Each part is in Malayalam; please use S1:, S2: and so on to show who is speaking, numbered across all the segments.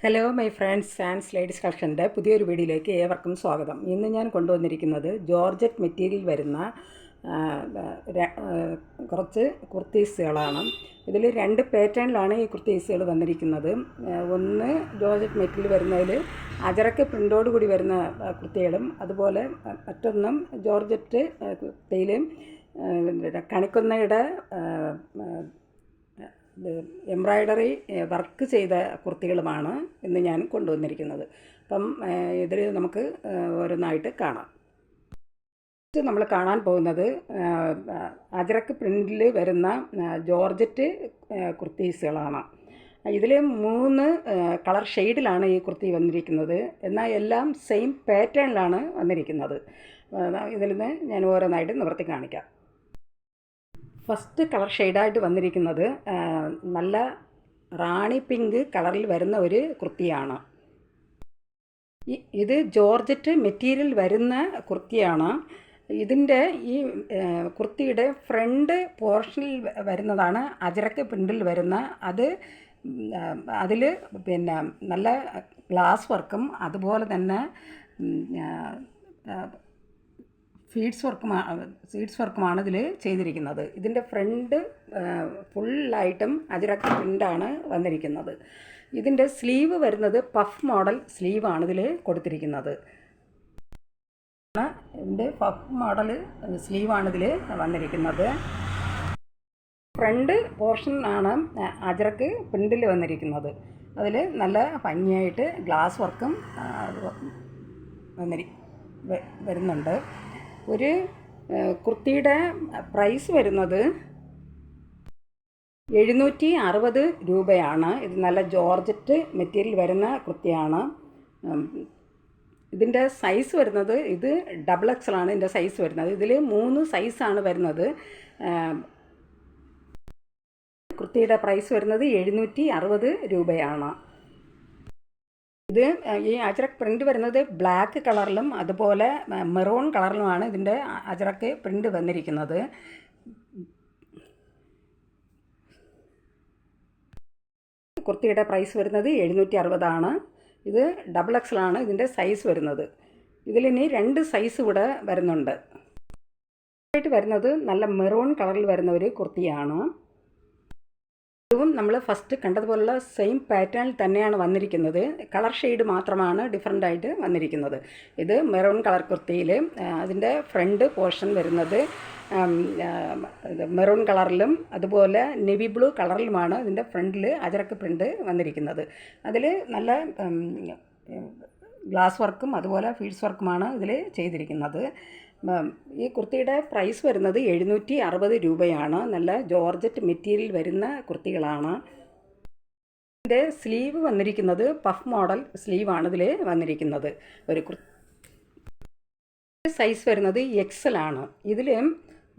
S1: Hello my friends and ladies കളക്ഷൻ്റെ പുതിയൊരു വീഡിയോയിലേക്ക് ഏവർക്കും സ്വാഗതം. ഇന്ന് ഞാൻ കൊണ്ടുവന്നിരിക്കുന്നത് ജോർജറ്റ് മെറ്റീരിയൽ വരുന്ന കുറച്ച് കുർത്തീസുകളാണ്. ഇതിൽ രണ്ട് പാറ്റേണിലാണ് ഈ കുർത്തീസുകൾ വന്നിരിക്കുന്നത്. ഒന്ന് ജോർജറ്റ് മെറ്റീരിയൽ വരുന്നതിൽ അജറക്ക് പ്രിൻ്റോട് കൂടി വരുന്ന കുർത്തികളും, അതുപോലെ മറ്റൊന്നും ജോർജറ്റ് കുർത്തിയിലും കണിക്കൊന്നയുടെ എംബ്രോയ്ഡറി വർക്ക് ചെയ്ത കുർത്തികളുമാണ് ഇന്ന് ഞാൻ കൊണ്ടുവന്നിരിക്കുന്നത്. അപ്പം ഇതിൽ നമുക്ക് ഓരോന്നായിട്ട് കാണാം. നമ്മൾ കാണാൻ പോകുന്നത് അജറക്ക് പ്രിൻറ്റിൽ വരുന്ന ജോർജറ്റ് കുർത്തീസുകളാണ്. ഇതിൽ 3 കളർ ഷെയ്ഡിലാണ് ഈ കുർത്തി വന്നിരിക്കുന്നത്. എന്നാൽ എല്ലാം സെയിം പാറ്റേണിലാണ് വന്നിരിക്കുന്നത്. ഇതിൽ നിന്ന് ഞാൻ ഓരോന്നായിട്ട് നിവർത്തി കാണിക്കാം. ഫസ്റ്റ് കളർ ഷെയ്ഡായിട്ട് വന്നിരിക്കുന്നത് നല്ല റാണി പിങ്ക് കളറിൽ വരുന്ന ഒരു കുർത്തിയാണ്. ഇത് ജോർജറ്റ് മെറ്റീരിയൽ വരുന്ന കുർത്തിയാണ്. ഇതിൻ്റെ ഈ കുർത്തിയുടെ ഫ്രണ്ട് പോർഷനിൽ വരുന്നതാണ് അജറക്ക് പ്രിൻറ്റിൽ വരുന്ന അതിൽ നല്ല ഗ്ലാസ് വർക്കും അതുപോലെ തന്നെ സീഡ്സ് വർക്കുമാണ് ഇതിൽ ചെയ്തിരിക്കുന്നത്. ഇതിൻ്റെ ഫ്രണ്ട് ഫുള്ളായിട്ടും അജറക്ക് പ്രിൻ്റാണ് വന്നിരിക്കുന്നത്. ഇതിൻ്റെ സ്ലീവ് വരുന്നത് പഫ് മോഡൽ സ്ലീവാണ് ഇതിൽ കൊടുത്തിരിക്കുന്നത്. ഇതിൻ്റെ പഫ് മോഡൽ സ്ലീവാണ് ഇതിൽ വന്നിരിക്കുന്നത്. ഫ്രണ്ട് പോർഷനാണ് അജറക്ക് പ്രിൻറ്റിൽ വന്നിരിക്കുന്നത്. അതിൽ നല്ല ഭംഗിയായിട്ട് ഗ്ലാസ് വർക്കും വരുന്നുണ്ട്. ഒരു കുർത്തിയുടെ പ്രൈസ് വരുന്നത് 760 രൂപയാണ്. ഇത് നല്ല ജോർജറ്റ് മെറ്റീരിയൽ വരുന്ന കുർത്തിയാണ്. ഇതിൻ്റെ സൈസ് വരുന്നത് ഇത് XXL ആണ് ഇതിൻ്റെ സൈസ് വരുന്നത്. ഇതിൽ 3 സൈസാണ് വരുന്നത്. കുർത്തിയുടെ പ്രൈസ് വരുന്നത് 760 രൂപയാണ്. ഇത് ഈ അജറക്ക് പ്രിൻ്റ് വരുന്നത് ബ്ലാക്ക് കളറിലും അതുപോലെ മെറൂൺ കളറിലുമാണ് ഇതിൻ്റെ അജറക്ക് പ്രിൻ്റ് വന്നിരിക്കുന്നത്. കുർത്തിയുടെ പ്രൈസ് വരുന്നത് 760 ആണ്. ഇത് XXL ആണ് ഇതിൻ്റെ സൈസ് വരുന്നത്. ഇതിലിനി 2 സൈസ് ഇവിടെ വരുന്നുണ്ട്. ആയിട്ട് വരുന്നത് നല്ല മെറൂൺ കളറിൽ വരുന്ന ഒരു കുർത്തിയാണ്. ഇതും നമ്മൾ ഫസ്റ്റ് കണ്ടതുപോലുള്ള സെയിം പാറ്റേണിൽ തന്നെയാണ് വന്നിരിക്കുന്നത്. കളർ ഷെയ്ഡ് മാത്രമാണ് ഡിഫറൻ്റ് ആയിട്ട് വന്നിരിക്കുന്നത്. ഇത് മെറൂൺ കളർ കുർത്തിയിൽ അതിൻ്റെ ഫ്രണ്ട് പോർഷൻ വരുന്നത് മെറൂൺ കളറിലും അതുപോലെ നെവി ബ്ലൂ കളറിലുമാണ് ഇതിൻ്റെ ഫ്രണ്ടിൽ അജറക്ക് പ്രിൻ്റ് വന്നിരിക്കുന്നത്. അതിൽ നല്ല ഗ്ലാസ് വർക്കും അതുപോലെ ഫീഡ്സ് വർക്കുമാണ് ഇതിൽ ചെയ്തിരിക്കുന്നത്. ഈ കുർത്തിയുടെ പ്രൈസ് വരുന്നത് 760 രൂപയാണ്. നല്ല ജോർജറ്റ് മെറ്റീരിയൽ വരുന്ന കുർത്തികളാണ്. ഇതിൻ്റെ സ്ലീവ് വന്നിരിക്കുന്നത് പഫ് മോഡൽ സ്ലീവാണ് ഇതിൽ വന്നിരിക്കുന്നത്. ഒരു സൈസ് വരുന്നത് XL ആണ്. ഇതിൽ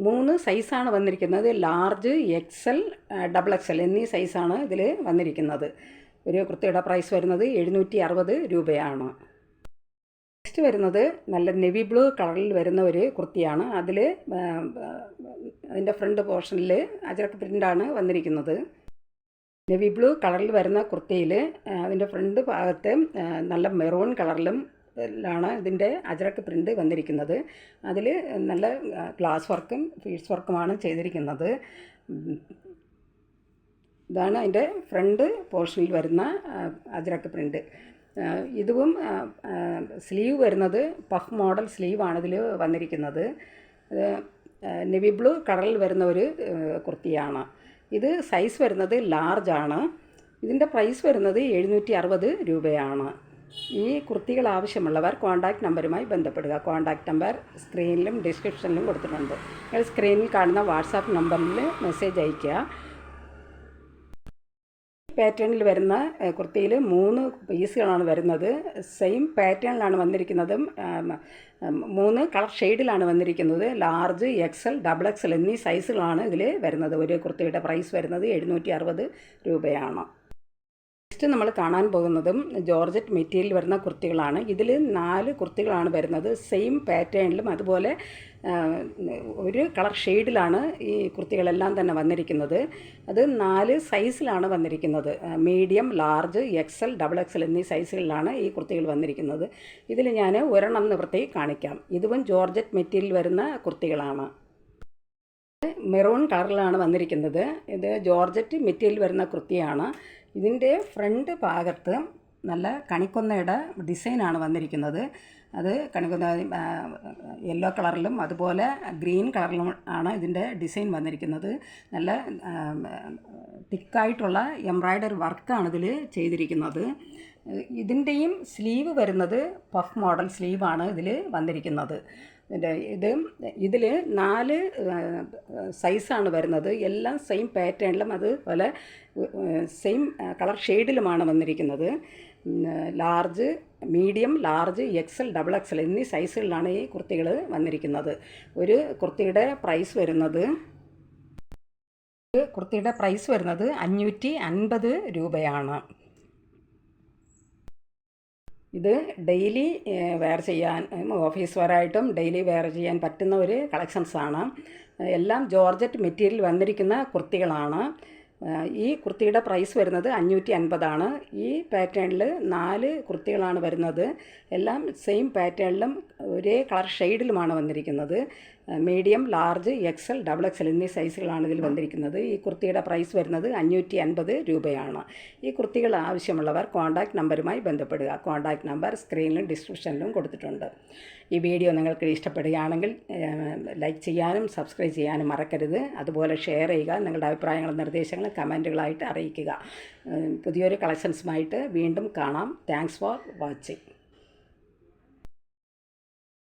S1: 3 സൈസാണ് വന്നിരിക്കുന്നത്. ലാർജ്, XL, XXL എന്നീ സൈസാണ് ഇതിൽ വന്നിരിക്കുന്നത്. ഒരു കുർത്തിയുടെ പ്രൈസ് വരുന്നത് 760 രൂപയാണ്. നെക്സ്റ്റ് വരുന്നത് നല്ല നെവി ബ്ലൂ കളറിൽ വരുന്ന ഒരു കുർത്തിയാണ്. അതിൻ്റെ ഫ്രണ്ട് പോർഷനിൽ അജറക്ക് പ്രിൻ്റാണ് വന്നിരിക്കുന്നത്. നെവി ബ്ലൂ കളറിൽ വരുന്ന കുർത്തിയിൽ അതിൻ്റെ ഫ്രണ്ട് ഭാഗത്ത് നല്ല മെറൂൺ കളറിലും ാണ് ഇതിൻ്റെ അജറക്ക് പ്രിൻ്റ് വന്നിരിക്കുന്നത്. അതിൽ നല്ല ഗ്ലാസ് വർക്കും ഫീഡ്സ് വർക്കുമാണ് ചെയ്തിരിക്കുന്നത്. ഇതാണ് അതിൻ്റെ ഫ്രണ്ട് പോർഷനിൽ വരുന്ന അജറക്ക് പ്രിൻ്റ്. ഇതും സ്ലീവ് വരുന്നത് പഫ് മോഡൽ സ്ലീവാണ് ഇതിൽ വന്നിരിക്കുന്നത്. നെവി ബ്ലൂ കളറിൽ വരുന്ന ഒരു കുർത്തിയാണ്. ഇത് സൈസ് വരുന്നത് ലാർജാണ്. ഇതിൻ്റെ പ്രൈസ് വരുന്നത് 760 രൂപയാണ്. ഈ കുർത്തികൾ ആവശ്യമുള്ളവർ കോൺടാക്റ്റ് നമ്പറുമായി ബന്ധപ്പെടുക. കോൺടാക്റ്റ് നമ്പർ സ്ക്രീനിലും ഡിസ്ക്രിപ്ഷനിലും കൊടുത്തിട്ടുണ്ട്. നിങ്ങൾ സ്ക്രീനിൽ കാണുന്ന വാട്സാപ്പ് നമ്പറിൽ മെസ്സേജ് അയയ്ക്കുക. പാറ്റേണിൽ വരുന്ന കുർത്തിയിൽ 3 പീസുകളാണ് വരുന്നത്. സെയിം പാറ്റേണിലാണ് വന്നിരിക്കുന്നതും 3 കളർ ഷെയ്ഡിലാണ് വന്നിരിക്കുന്നത്. ലാർജ്, XL, XXL എന്നീ സൈസുകളാണ് ഇതിൽ വരുന്നത്. ഒരു കുർത്തിയുടെ പ്രൈസ് വരുന്നത് 760 രൂപയാണ്. നെക്സ്റ്റ് നമ്മൾ കാണാൻ പോകുന്നതും ജോർജറ്റ് മെറ്റീരിയൽ വരുന്ന കുർത്തികളാണ്. ഇതിൽ 4 കുർത്തികളാണ് വരുന്നത്. സെയിം പാറ്റേണിലും അതുപോലെ ഒരു കളർ ഷെയ്ഡിലാണ് ഈ കുർത്തികളെല്ലാം തന്നെ വന്നിരിക്കുന്നത്. അത് 4 സൈസിലാണ് വന്നിരിക്കുന്നത്. മീഡിയം, ലാർജ്, XL, XXL എന്നീ സൈസുകളിലാണ് ഈ കുർത്തികൾ വന്നിരിക്കുന്നത്. ഇതിൽ ഞാൻ ഒരെണ്ണം നിവർത്തി കാണിക്കാം. ഇതും ജോർജറ്റ് മെറ്റീരിയൽ വരുന്ന കുർത്തികളാണ്. മെറൂൺ കളറിലാണ് വന്നിരിക്കുന്നത്. ഇത് ജോർജറ്റ് മെറ്റീരിയൽ വരുന്ന കുർത്തിയാണ്. ഇതിൻ്റെ ഫ്രണ്ട് ഭാഗത്ത് നല്ല കണിക്കൊന്നയുടെ ഡിസൈനാണ് വന്നിരിക്കുന്നത്. അത് കണിക്കൊന്ന യെല്ലോ കളറിലും അതുപോലെ ഗ്രീൻ കളറിലും ആണ് ഇതിൻ്റെ ഡിസൈൻ വന്നിരിക്കുന്നത്. നല്ല തിക്കായിട്ടുള്ള എംബ്രോയ്ഡറി വർക്കാണ് ഇതിൽ ചെയ്തിരിക്കുന്നത്. ഇതിൻ്റെയും സ്ലീവ് വരുന്നത് പഫ് മോഡൽ സ്ലീവാണ് ഇതിൽ വന്നിരിക്കുന്നത്. ഇതിൽ 4 സൈസാണ് വരുന്നത്. എല്ലാം സെയിം പാറ്റേണിലും അതുപോലെ സെയിം കളർ ഷെയ്ഡിലുമാണ് വന്നിരിക്കുന്നത്. Large, medium, large, XL, XXL എന്നീ സൈസുകളിലാണ് ഈ കുർത്തികൾ വന്നിരിക്കുന്നത്. ഒരു കുർത്തിയുടെ പ്രൈസ് വരുന്നത് 550 രൂപയാണ്. ഇത് ഡെയിലി വെയർ ചെയ്യാൻ, ഓഫീസ് വെയറായിട്ടും ഡെയിലി വെയർ ചെയ്യാൻ പറ്റുന്ന ഒരു കളക്ഷൻസാണ്. എല്ലാം ജോർജറ്റ് മെറ്റീരിയൽ വന്നിരിക്കുന്ന കുർത്തികളാണ്. ഈ കുർത്തിയുടെ പ്രൈസ് വരുന്നത് 550 ആണ്. ഈ പാറ്റേണിൽ 4 കുർത്തികളാണ് വരുന്നത്. എല്ലാം സെയിം പാറ്റേണിലും ഒരേ കളർ ഷെയ്ഡിലുമാണ് വന്നിരിക്കുന്നത്. മീഡിയം, ലാർജ്, XL, XXL എന്നീ സൈസുകളാണ് ഇതിൽ വന്നിരിക്കുന്നത്. ഈ കുർത്തിയുടെ പ്രൈസ് വരുന്നത് 550 രൂപയാണ്. ഈ കുർത്തികൾ ആവശ്യമുള്ളവർ കോൺടാക്റ്റ് നമ്പറുമായി ബന്ധപ്പെടുക. കോൺടാക്റ്റ് നമ്പർ സ്ക്രീനിലും ഡിസ്ക്രിപ്ഷനിലും കൊടുത്തിട്ടുണ്ട്. ഈ വീഡിയോ നിങ്ങൾക്ക് ഇഷ്ടപ്പെടുകയാണെങ്കിൽ ലൈക്ക് ചെയ്യാനും സബ്സ്ക്രൈബ് ചെയ്യാനും മറക്കരുത്. അതുപോലെ ഷെയർ ചെയ്യുക. നിങ്ങളുടെ അഭിപ്രായങ്ങളും നിർദ്ദേശങ്ങളും കമൻറ്റുകളായിട്ട് അറിയിക്കുക. പുതിയൊരു കളക്ഷൻസുമായിട്ട് വീണ്ടും കാണാം. Thanks for watching.